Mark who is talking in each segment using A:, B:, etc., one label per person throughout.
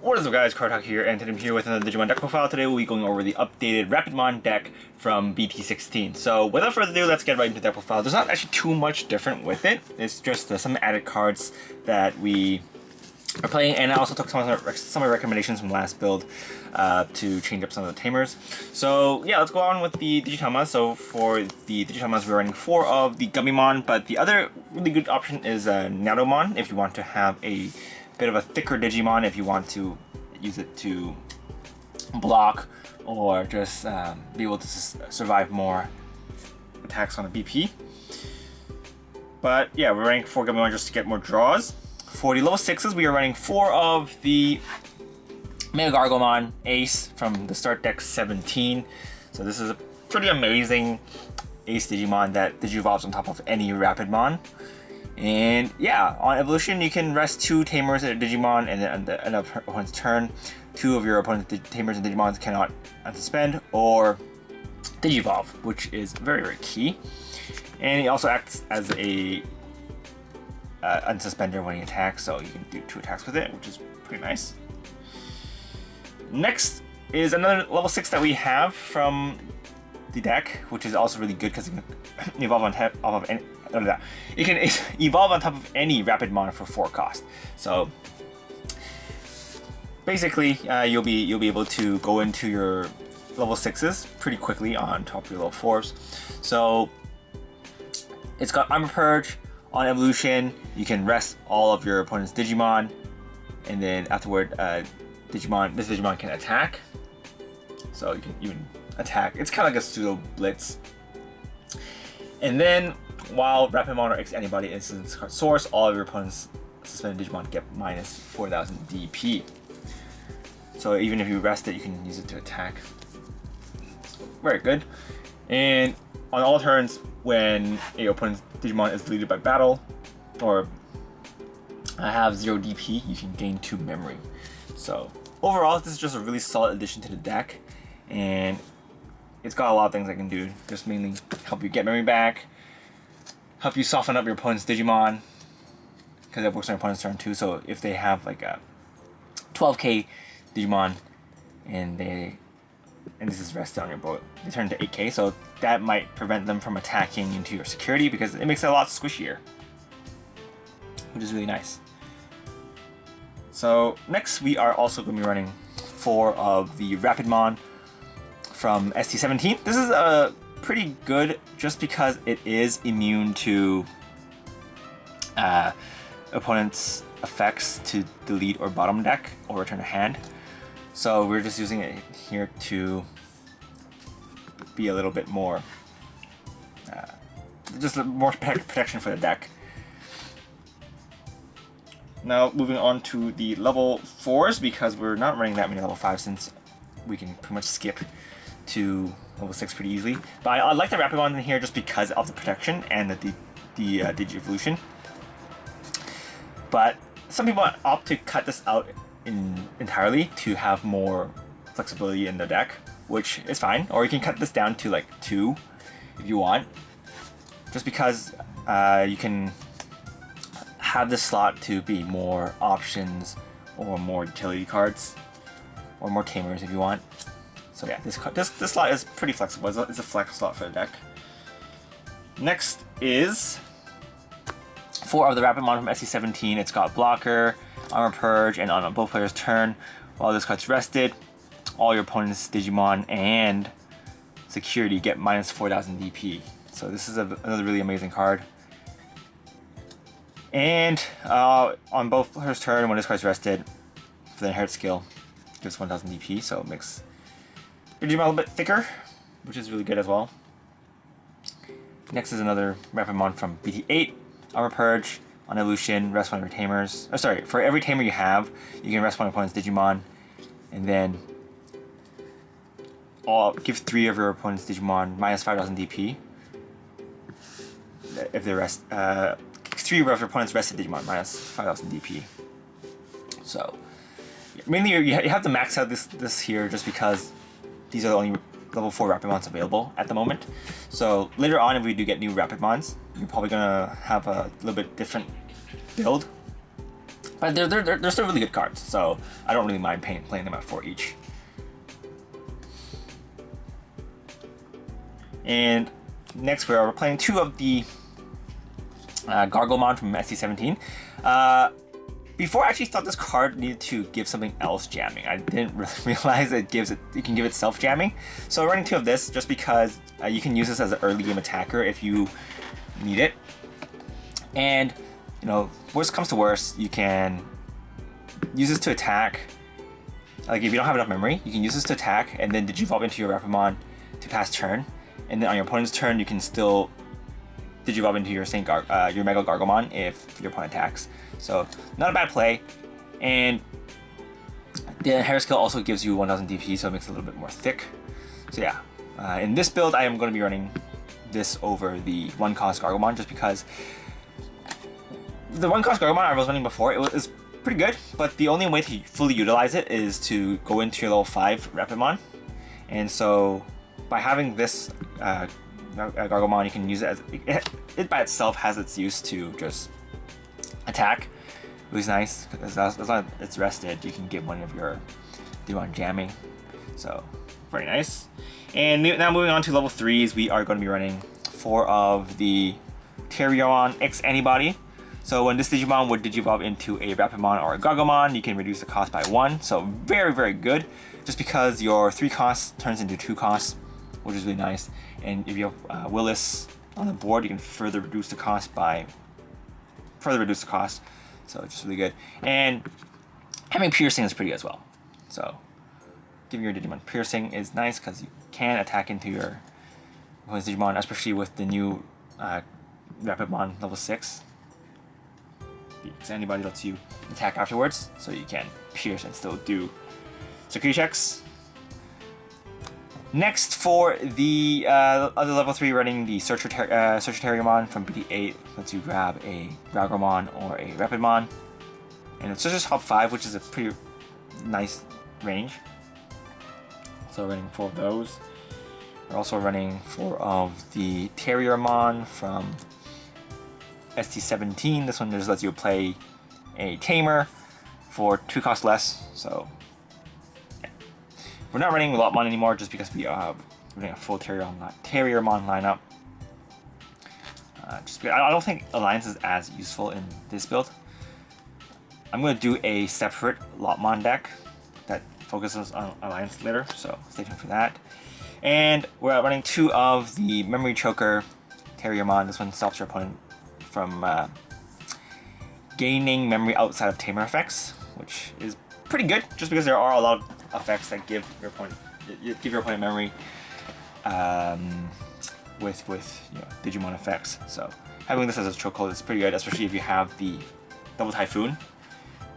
A: What is up guys, Kartok here, and today I'm here with another Digimon deck profile. Today we'll be going over the updated Rapidmon deck from BT16. So without further ado, let's get right into the deck profile. There's not actually too much different with it. It's just some added cards that we are playing, and I also took some of my recommendations from last build to change up some of the Tamers. So yeah, let's go on with the Digitamas. So for the Digitamas, we're running 4 of the Gummymon, but the other really good option is Nadomon if you want to have a bit of a thicker Digimon, if you want to use it to block or just be able to survive more attacks on a BP. But yeah, we're running 4 Gummymon just to get more draws. For the level 6s, we are running 4 of the Mega Gargomon Ace from the start deck 17. So this is a pretty amazing Ace Digimon that Digivolves on top of any Rapidmon. And yeah, on evolution, you can rest 2 Tamers at a Digimon, and then on the opponent's turn, 2 of your opponent's Tamers and Digimons cannot unsuspend or Digivolve, which is very, very key. And he also acts as a unsuspender when he attacks, so you can do 2 attacks with it, which is pretty nice. Next is another level 6 that we have from the deck, which is also really good because it can evolve on top of any. It can evolve on top of any Rapidmon for 4 cost. So basically, you'll be able to go into your level 6s pretty quickly on top of your level 4s. So it's got Armor Purge. On evolution, you can rest all of your opponent's Digimon, and then afterward, this Digimon can attack. So you can even attack. It's kind of like a pseudo blitz. And then, while Rapidmon or X-Antibody instance card source, all of your opponent's suspended Digimon get minus 4,000 DP. So even if you rest it, you can use it to attack. Very good. And on all turns, when your opponent's Digimon is deleted by battle, or have 0 DP, you can gain 2 memory. So overall, this is just a really solid addition to the deck, and it's got a lot of things I can do. Just mainly help you get memory back, help you soften up your opponent's Digimon, because it works on your opponent's turn too. So if they have like a 12k Digimon and this is rested on your boat, they turn to 8k, so that might prevent them from attacking into your security because it makes it a lot squishier, which is really nice. So next, we are also going to be running 4 of the Rapidmon from ST17. This is pretty good just because it is immune to opponent's effects to delete or bottom deck or return a hand. So we're just using it here to be a little bit more, just more protection for the deck. Now moving on to the level 4s, because we're not running that many level 5s since we can pretty much skip to level 6 pretty easily. But I like the Rapidmon in here just because of the protection and the Digi-Evolution. But some people opt to cut this out entirely to have more flexibility in the deck, which is fine. Or you can cut this down to like 2 if you want, just because you can have this slot to be more options or more utility cards or more Tamers if you want. So yeah, this slot is pretty flexible. It's a flex slot for the deck. Next is 4 of the Rapidmon from SC17. It's got Blocker, Armor Purge, and on both players' turn, while this card's rested, all your opponent's Digimon and security get minus 4,000 DP. So this is another really amazing card. And on both players' turn, when this card's rested, for the inherit skill, gives 1,000 DP, so it makes your Digimon a little bit thicker, which is really good as well. Next is another Rapidmon from BT8, Armor Purge. On evolution, rest 1 of your Tamers. Oh, sorry, for every Tamer you have, you can rest 1 opponent's Digimon, and then give 3 of your opponent's Digimon minus 5,000 DP. If they rest, 3 of your opponent's rested Digimon minus 5,000 DP. So mainly you have to max out this here just because these are the only level 4 Rapidmons available at the moment. So later on, if we do get new Rapidmons, you're probably gonna have a little bit different build. But they're still really good cards, so I don't really mind playing them at 4 each. And next we're playing 2 of the Gargomon from ST17. Before, I actually thought this card needed to give something else jamming. I didn't really realize it can give itself jamming. So we're running 2 of this just because you can use this as an early game attacker if you need it. And you know, worst comes to worst, you can use this to attack. Like if you don't have enough memory, you can use this to attack and then Digivolve into your Rapidmon to pass turn. And then on your opponent's turn, you can still Digivolve into your your Mega Gargomon if your opponent attacks. So not a bad play. And the hair skill also gives you 1000 DP, so it makes it a little bit more thick. So yeah, in this build, I am going to be running this over the 1-cost Gargomon just because the 1-cost Gargomon I was running before, it was pretty good, but the only way to fully utilize it is to go into your level 5 Rapidmon. And so by having this Gargomon, you can use it as it by itself has its use to just attack, which is nice because as long as it's rested, you can get one of your Digimon jamming. So very nice. And now moving on to level 3s, we are going to be running 4 of the Tamers X-Antibody. So when this Digimon would Digivolve into a Rapidmon or a Gargomon, you can reduce the cost by 1. So very, very good. Just because your 3 costs turns into 2 costs, which is really nice. And if you have Willis on the board, you can further reduce the cost. So it's just really good. And having piercing is pretty good as well. So giving your Digimon piercing is nice because you can attack into your opponent's Digimon, especially with the new Rapidmon level 6. The X-Antibody lets you attack afterwards, so you can pierce and still do security checks. Next, for the other level 3 running the Searcher from BT8, lets you grab a Gargomon or a Rapidmon. And it's just top 5, which is a pretty nice range. So running 4 of those. We're also running 4 of the Tamers from ST17. This one just lets you play a Tamer for 2 costs less. So yeah. We're not running Rapidmon anymore just because we are running a full Tamers lineup. Just because I don't think Alliance is as useful in this build. I'm going to do a separate Rapidmon deck that focuses on Alliance later, so stay tuned for that. And we're running 2 of the Memory Choker Tamers. This one stops your opponent from gaining memory outside of Tamer effects, which is pretty good, just because there are a lot of effects that give your opponent memory with Digimon effects. So having this as a chokehold is pretty good, especially if you have the Double Typhoon.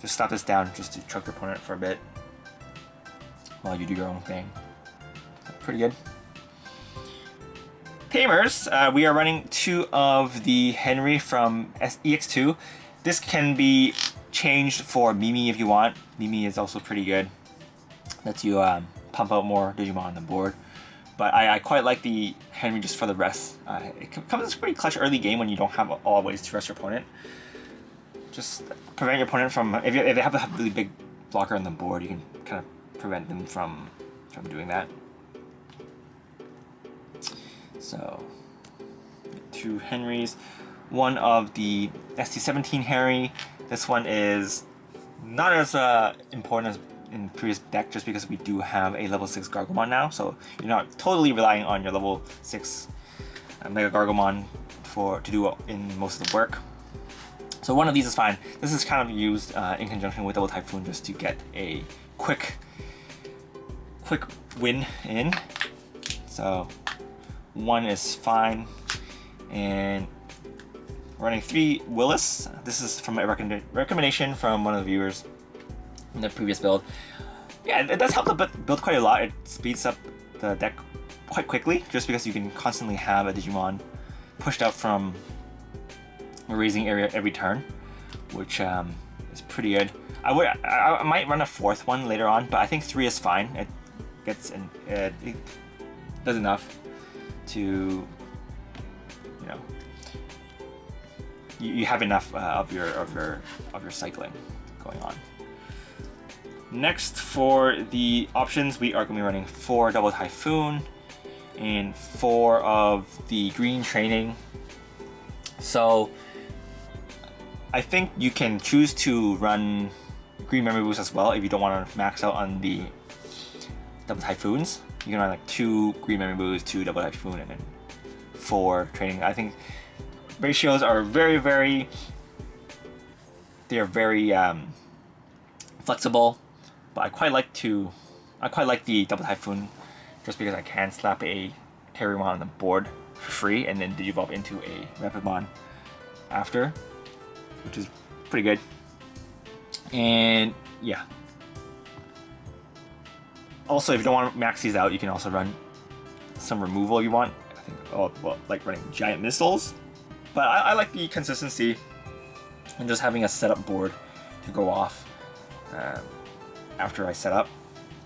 A: Just stop this down just to choke your opponent for a bit while you do your own thing. Pretty good. Tamers, we are running 2 of the Henry from EX2. This can be changed for Mimi if you want. Mimi is also pretty good. Lets you pump out more Digimon on the board. But I quite like the Henry just for the rest. It comes as a pretty clutch early game when you don't have all ways to rest your opponent. Just prevent your opponent from, if they have a really big blocker on the board, you can kind of prevent them from doing that. So, 2 Henrys, 1 of the ST17 Henry. This one is not as important as in previous deck, just because we do have a level 6 Gargomon now, so you're not totally relying on your level 6 Mega Gargomon to do in most of the work. So 1 of these is fine. This is kind of used in conjunction with Double Typhoon just to get a quick win in. So 1 is fine. And running 3 Willis. This is from a recommendation from one of the viewers in the previous build. Yeah, it does help the build quite a lot. It speeds up the deck quite quickly, just because you can constantly have a Digimon pushed out from a raising area every turn, which is pretty good. I might run a 4th one later on, but I think 3 is fine. It gets it does enough to, you have enough of your cycling. going on. Next, for the options, we are going to be running 4 Double Typhoon and 4 of the green training. So I think you can choose to run green memory boost as well if you don't want to max out on the Double Typhoons. You can run like 2 green memory boost, 2 Double Typhoon, and then 4 training. I think ratios are very flexible, but I quite like the Double Typhoon just because I can slap a Tamers on the board for free and then Digivolve into a Rapidmon after, which is pretty good. And yeah. Also, if you don't want to max these out, you can also run some removal if you want. I think, like running giant missiles. But I like the consistency and just having a setup board to go off after I set up.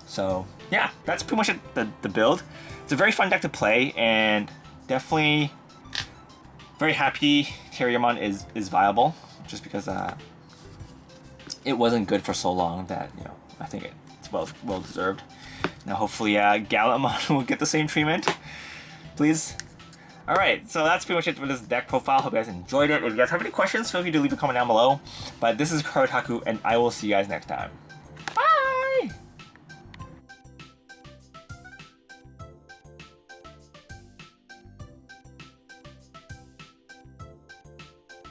A: So yeah, that's pretty much the build. It's a very fun deck to play, and definitely very happy Tamers is viable, just because it wasn't good for so long that, you know, I think it's well deserved. Now hopefully Gallantmon will get the same treatment, please. Alright, so that's pretty much it for this deck profile. Hope you guys enjoyed it. If you guys have any questions, feel free to leave a comment down below. But this is Kotaku, and I will see you guys next time.